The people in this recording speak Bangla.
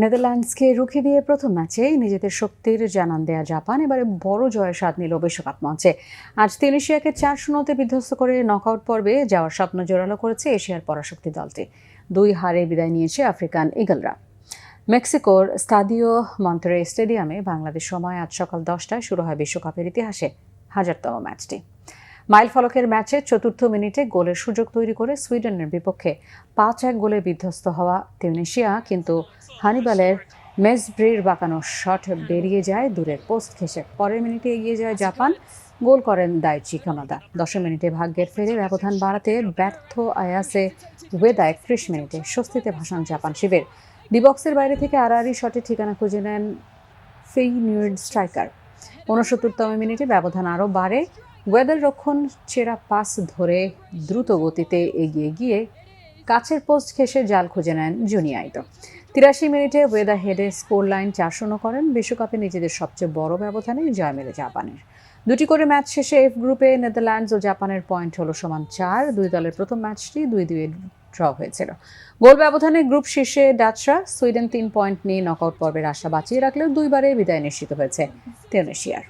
নেদারল্যান্ডসকে রুখে দিয়ে প্রথম ম্যাচেই নিজেদের শক্তির জানান দেয়া জাপান এবারে বড় জয়ের স্বাদ নিল বিশ্বকাপ মঞ্চে। আজ তিউনিসিয়াকে 4-0-তে বিধ্বস্ত করে নকআউট পর্বে যাওয়ার স্বপ্ন জোরালো করেছে এশিয়ার পরাশক্তি দলটি। 2 হারে বিদায় নিয়েছে আফ্রিকান ইগলরা। মেক্সিকোর স্তাদিও মন্তেরে স্টেডিয়ামে বাংলাদেশ সময় আজ সকাল 10টায় শুরু হয় বিশ্বকাপের ইতিহাসে 1000তম ম্যাচটি। মাইল ফলকের ম্যাচে 4র্থ মিনিটে গোলের সুযোগ তৈরি করে সুইডেনের বিপক্ষে 5-1 গোলে বিধ্বস্ত হওয়া তিউনিসিয়া কিন্তু হানিবালের মেসব্রির বাঁকানো শট বেরিয়ে যায় দূরের পোস্ট ঘেঁষে। পরের মিনিটে এগিয়ে যায় জাপান, গোল করেন দাইচি কামাদা। 10 মিনিটে ভাগ্যের ফেরে ব্যবধান বাড়াতে ব্যর্থ আয়াসে ওয়েদা 31 মিনিটে স্বস্তিতে ভাসান জাপান শিবির। ডিবক্সের বাইরে থেকে আড়াআড়ি শটে ঠিকানা খুঁজে নেন ফেইনিউর্ড স্ট্রাইকার। 69তম মিনিটে ব্যবধান আরও বাড়ে। ওয়েদার রক্ষণ চেরা পাস ধরে দ্রুত গতিতে এগিয়ে গিয়ে কাছের পোস্ট ঘেঁষে জাল খুঁজে নেন জুনিয়াইতো। 83 মিনিটে ওয়েদা হেডে স্কোর লাইন 4-0 করেন। বিশ্বকাপে নিজেদের সবচেয়ে বড় ব্যবধানে জয় মেলে জাপানের। 2টি করে ম্যাচ শেষে এফ গ্রুপে নেদারল্যান্ডস ও জাপানের পয়েন্ট হলো সমান 4। দুই দলের প্রথম ম্যাচটি 2-2 ড্র হয়েছিল। গোল ব্যবধানে গ্রুপ শীর্ষে ডাচরা। সুইডেন 3 পয়েন্ট নিয়ে নকআউট পর্বের আশা বাঁচিয়ে রাখলেও 2বারে বিদায় নিশ্চিত হয়েছে তিউনিসিয়ার।